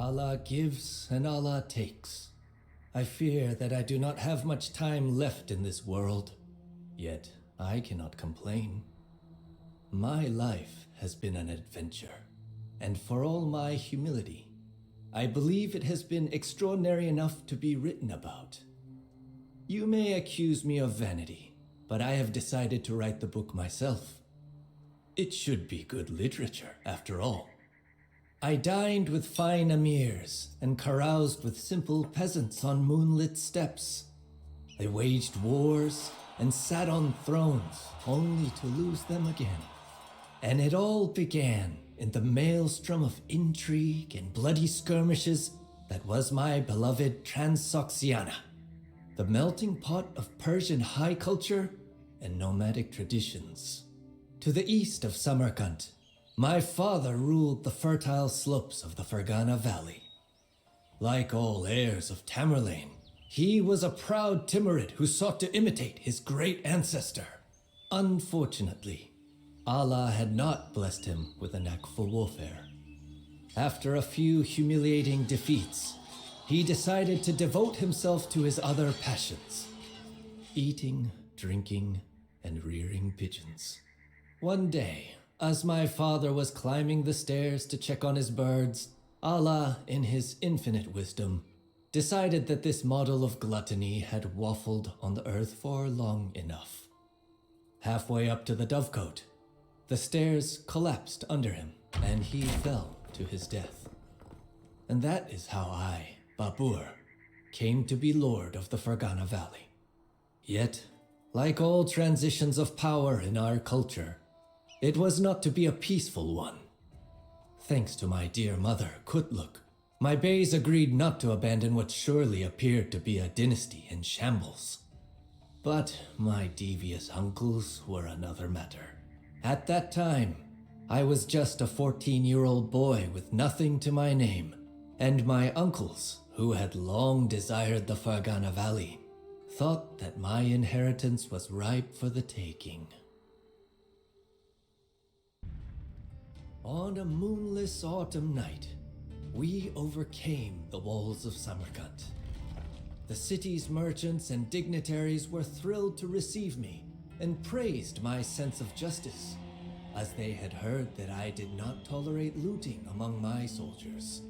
Allah gives and Allah takes. I fear that I do not have much time left in this world, yet I cannot complain. My life has been an adventure, and for all my humility, I believe it has been extraordinary enough to be written about. You may accuse me of vanity, but I have decided to write the book myself. It should be good literature, after all. I dined with fine emirs and caroused with simple peasants on moonlit steppes. They waged wars and sat on thrones only to lose them again. And it all began in the maelstrom of intrigue and bloody skirmishes that was my beloved Transoxiana, the melting pot of Persian high culture and nomadic traditions. To the east of Samarkand, my father ruled the fertile slopes of the Fergana Valley. Like all heirs of Tamerlane, he was a proud Timurid who sought to imitate his great ancestor. Unfortunately, Allah had not blessed him with a knack for warfare. After a few humiliating defeats, he decided to devote himself to his other passions: eating, drinking, and rearing pigeons. One day, as my father was climbing the stairs to check on his birds, Allah, in his infinite wisdom, decided that this model of gluttony had waffled on the earth for long enough. Halfway up to the dovecote, the stairs collapsed under him, and he fell to his death. And that is how I, Babur, came to be Lord of the Fergana Valley. Yet, like all transitions of power in our culture, it was not to be a peaceful one. Thanks to my dear mother, Kutluk, my beys agreed not to abandon what surely appeared to be a dynasty in shambles. But my devious uncles were another matter. At that time, I was just a 14-year-old boy with nothing to my name, and my uncles, who had long desired the Fergana Valley, thought that my inheritance was ripe for the taking. On a moonless autumn night, we overcame the walls of Samarkand. The city's merchants and dignitaries were thrilled to receive me and praised my sense of justice, as they had heard that I did not tolerate looting among my soldiers.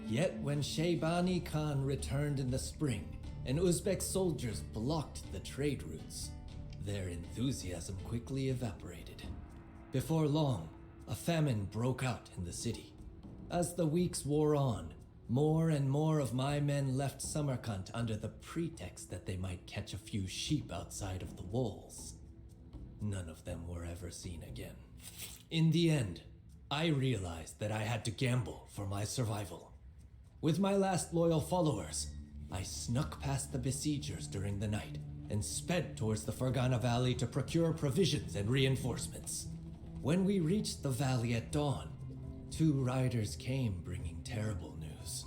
Yet when Shaybani Khan returned in the spring and Uzbek soldiers blocked the trade routes, their enthusiasm quickly evaporated. Before long, a famine broke out in the city. As the weeks wore on, more and more of my men left Samarkand under the pretext that they might catch a few sheep outside of the walls. None of them were ever seen again. In the end, I realized that I had to gamble for my survival. With my last loyal followers, I snuck past the besiegers during the night and sped towards the Fergana Valley to procure provisions and reinforcements. When we reached the valley at dawn, 2 riders came bringing terrible news.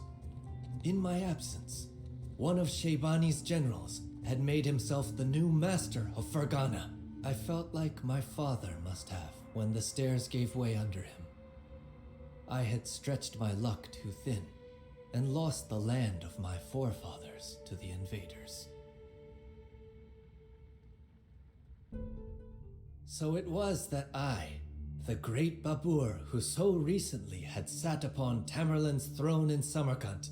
In my absence, one of Shaybani's generals had made himself the new master of Fergana. I felt like my father must have when the stairs gave way under him. I had stretched my luck too thin and lost the land of my forefathers to the invaders. So it was that I, the great Babur who so recently had sat upon Tamerlane's throne in Samarkand,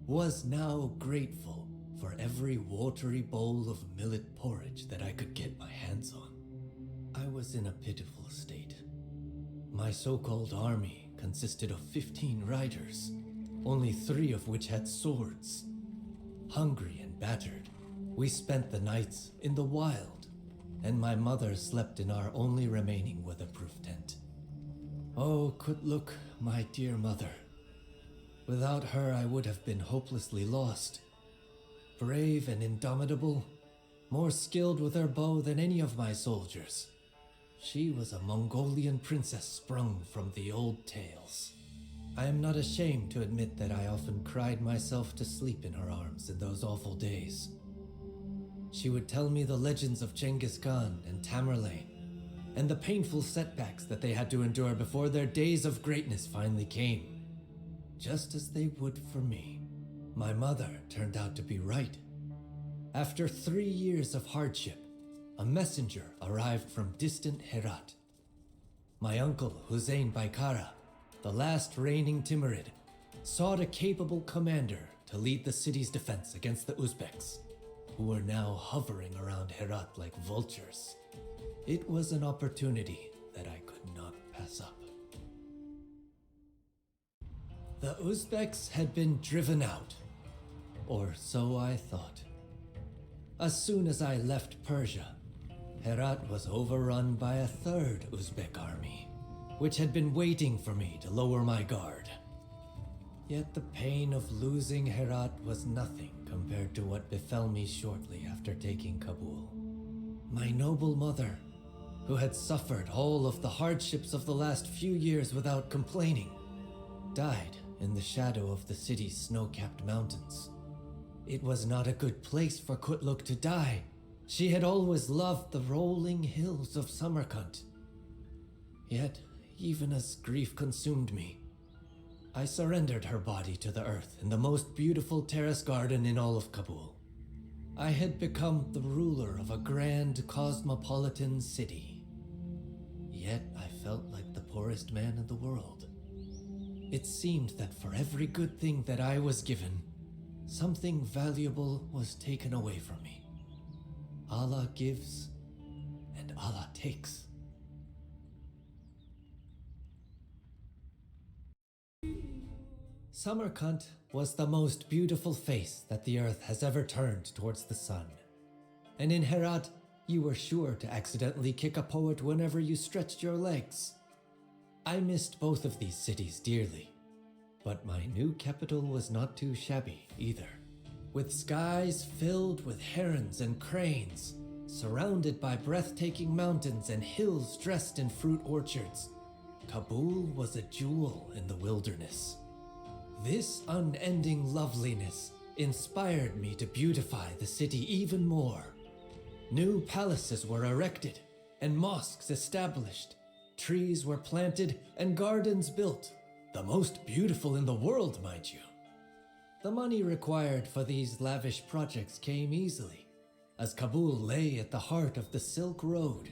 was now grateful for every watery bowl of millet porridge that I could get my hands on. I was in a pitiful state. My so-called army consisted of 15 riders, only 3 of which had swords. Hungry and battered, we spent the nights in the wild, and my mother slept in our only remaining weatherproof tent. Oh, Kutluk, my dear mother. Without her, I would have been hopelessly lost. Brave and indomitable, more skilled with her bow than any of my soldiers. She was a Mongolian princess sprung from the old tales. I am not ashamed to admit that I often cried myself to sleep in her arms in those awful days. She would tell me the legends of Genghis Khan and Tamerlane, and the painful setbacks that they had to endure before their days of greatness finally came. just as they would for me. My mother turned out to be right. After 3 years of hardship, a messenger arrived from distant Herat. My uncle Hussein Baikara, the last reigning Timurid, sought a capable commander to lead the city's defense against the Uzbeks, who were now hovering around Herat like vultures. It was an opportunity that I could not pass up. The Uzbeks had been driven out, or so I thought. As soon as I left Persia, Herat was overrun by a third Uzbek army, which had been waiting for me to lower my guard. Yet the pain of losing Herat was nothing compared to what befell me shortly after taking Kabul. My noble mother, who had suffered all of the hardships of the last few years without complaining, died in the shadow of the city's snow-capped mountains. It was not a good place for Kutluk to die. She had always loved the rolling hills of Samarkand. Yet, even as grief consumed me, I surrendered her body to the earth in the most beautiful terrace garden in all of Kabul. I had become the ruler of a grand cosmopolitan city. Yet I felt like the poorest man in the world. It seemed that for every good thing that I was given, something valuable was taken away from me. Allah gives, and Allah takes. Samarkand was the most beautiful face that the earth has ever turned towards the sun. And in Herat, you were sure to accidentally kick a poet whenever you stretched your legs. I missed both of these cities dearly, but my new capital was not too shabby either. With skies filled with herons and cranes, surrounded by breathtaking mountains and hills dressed in fruit orchards, Kabul was a jewel in the wilderness. This unending loveliness inspired me to beautify the city even more. New palaces were erected and mosques established. Trees were planted and gardens built, the most beautiful in the world, mind you. The money required for these lavish projects came easily, as Kabul lay at the heart of the Silk Road.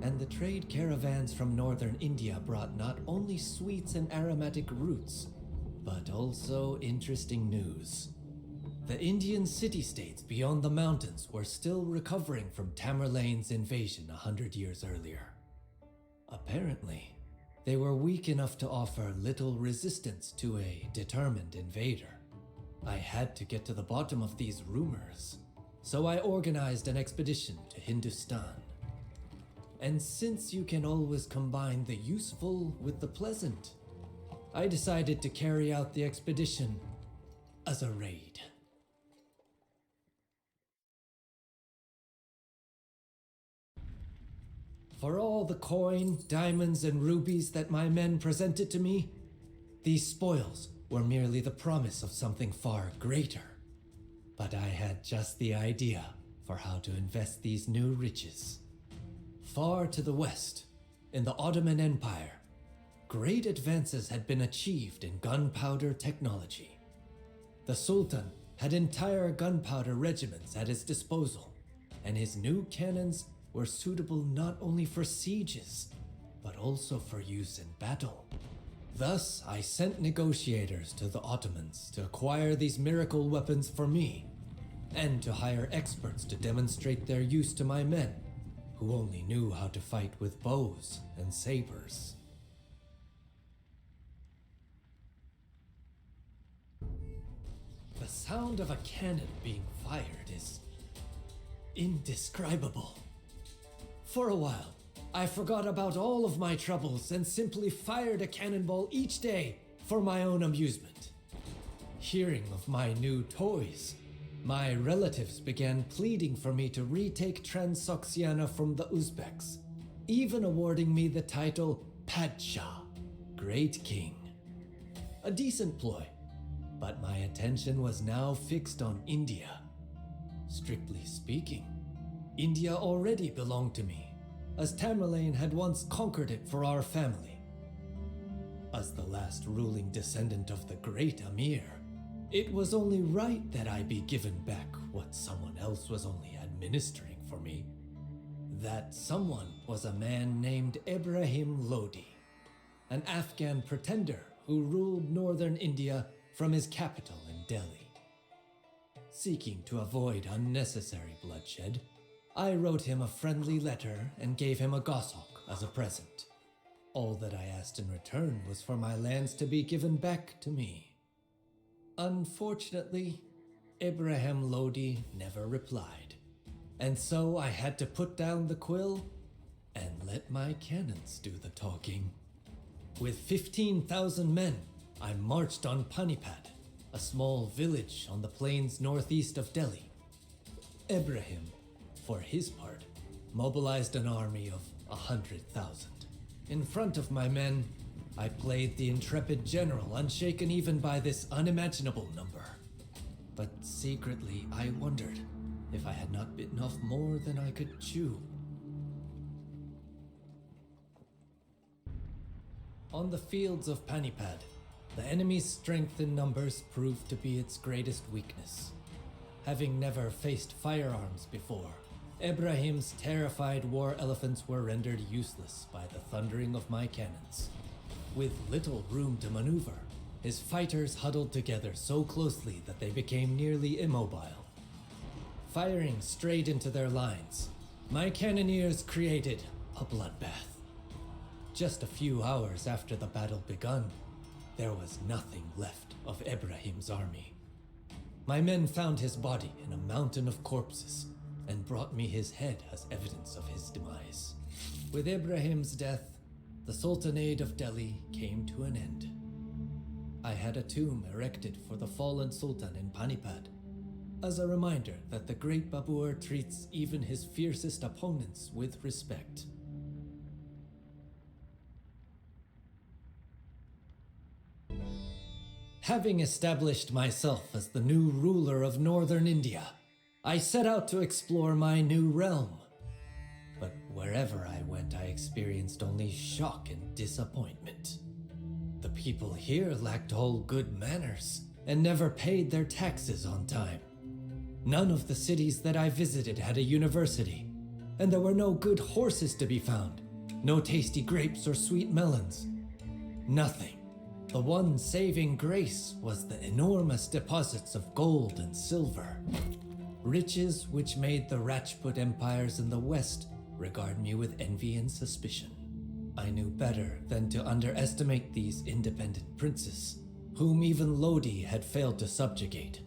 And the trade caravans from northern India brought not only sweets and aromatic roots, but also interesting news. The Indian city-states beyond the mountains were still recovering from Tamerlane's invasion 100 years earlier. Apparently, they were weak enough to offer little resistance to a determined invader. I had to get to the bottom of these rumors, so I organized an expedition to Hindustan. And since you can always combine the useful with the pleasant, I decided to carry out the expedition as a raid. For all the coin, diamonds, and rubies that my men presented to me, these spoils were merely the promise of something far greater. But I had just the idea for how to invest these new riches. Far to the west, in the Ottoman Empire, great advances had been achieved in gunpowder technology. The Sultan had entire gunpowder regiments at his disposal, and his new cannons were suitable not only for sieges, but also for use in battle. Thus, I sent negotiators to the Ottomans to acquire these miracle weapons for me, and to hire experts to demonstrate their use to my men, who only knew how to fight with bows and sabers. The sound of a cannon being fired is indescribable. For a while, I forgot about all of my troubles and simply fired a cannonball each day for my own amusement. Hearing of my new toys, my relatives began pleading for me to retake Transoxiana from the Uzbeks, even awarding me the title Padshah, Great King. A decent ploy, but my attention was now fixed on India. Strictly speaking, India already belonged to me, as Tamerlane had once conquered it for our family. As the last ruling descendant of the great Amir, it was only right that I be given back what someone else was only administering for me. That someone was a man named Ibrahim Lodi, an Afghan pretender who ruled northern India from his capital in Delhi. Seeking to avoid unnecessary bloodshed, I wrote him a friendly letter and gave him a goshawk as a present. All that I asked in return was for my lands to be given back to me. Unfortunately, Ibrahim Lodi never replied, and so I had to put down the quill and let my cannons do the talking. With 15,000 men, I marched on Panipat, a small village on the plains northeast of Delhi. Ibrahim, for his part, mobilized an army of 100,000. In front of my men, I played the intrepid general, unshaken even by this unimaginable number. But secretly, I wondered if I had not bitten off more than I could chew. On the fields of Panipat, the enemy's strength in numbers proved to be its greatest weakness. Having never faced firearms before, Ibrahim's terrified war elephants were rendered useless by the thundering of my cannons. With little room to maneuver, his fighters huddled together so closely that they became nearly immobile. Firing straight into their lines, my cannoneers created a bloodbath. Just a few hours after the battle begun, there was nothing left of Ibrahim's army. My men found his body in a mountain of corpses and brought me his head as evidence of his demise. With Ibrahim's death, the Sultanate of Delhi came to an end. I had a tomb erected for the fallen Sultan in Panipat, as a reminder that the great Babur treats even his fiercest opponents with respect. Having established myself as the new ruler of northern India, I set out to explore my new realm. But wherever I went, I experienced only shock and disappointment. The people here lacked all good manners and never paid their taxes on time. None of the cities that I visited had a university, and there were no good horses to be found, no tasty grapes or sweet melons. Nothing. The one saving grace was the enormous deposits of gold and silver. Riches which made the Rajput empires in the west regard me with envy and suspicion. I knew better than to underestimate these independent princes, whom even Lodi had failed to subjugate.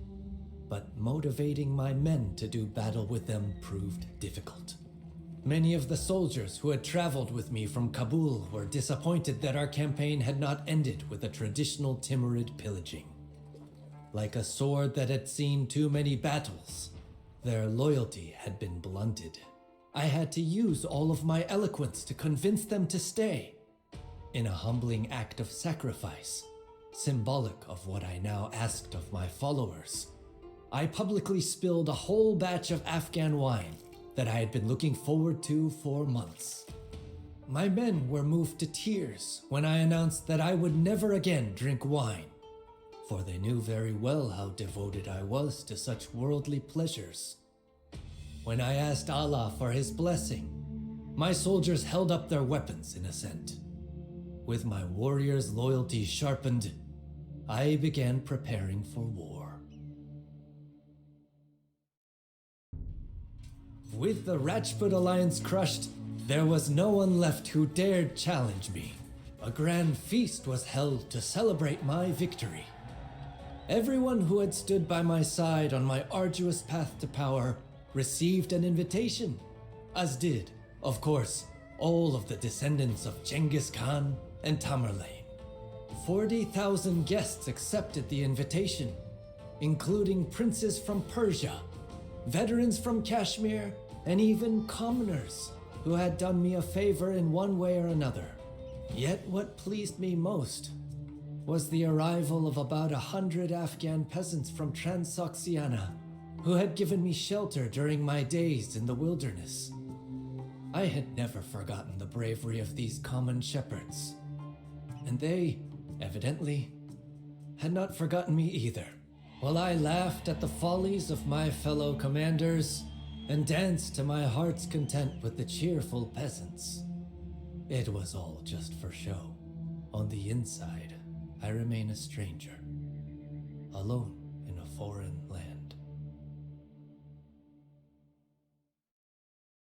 But motivating my men to do battle with them proved difficult. Many of the soldiers who had traveled with me from Kabul were disappointed that our campaign had not ended with a traditional Timurid pillaging. Like a sword that had seen too many battles, their loyalty had been blunted. I had to use all of my eloquence to convince them to stay. In a humbling act of sacrifice, symbolic of what I now asked of my followers, I publicly spilled a whole batch of Afghan wine that I had been looking forward to for months. My men were moved to tears when I announced that I would never again drink wine, for they knew very well how devoted I was to such worldly pleasures. When I asked Allah for his blessing, my soldiers held up their weapons in assent. With my warriors' loyalty sharpened, I began preparing for war. With the Rajput alliance crushed, there was no one left who dared challenge me. A grand feast was held to celebrate my victory. Everyone who had stood by my side on my arduous path to power received an invitation, as did, of course, all of the descendants of Genghis Khan and Tamerlane. 40,000 guests accepted the invitation, including princes from Persia, veterans from Kashmir, and even commoners who had done me a favor in one way or another. Yet what pleased me most was the arrival of about 100 Afghan peasants from Transoxiana who had given me shelter during my days in the wilderness. I had never forgotten the bravery of these common shepherds, and they evidently, had not forgotten me either. While I laughed at the follies of my fellow commanders and danced to my heart's content with the cheerful peasants, it was all just for show. On the inside, I remain a stranger, alone in a foreign land.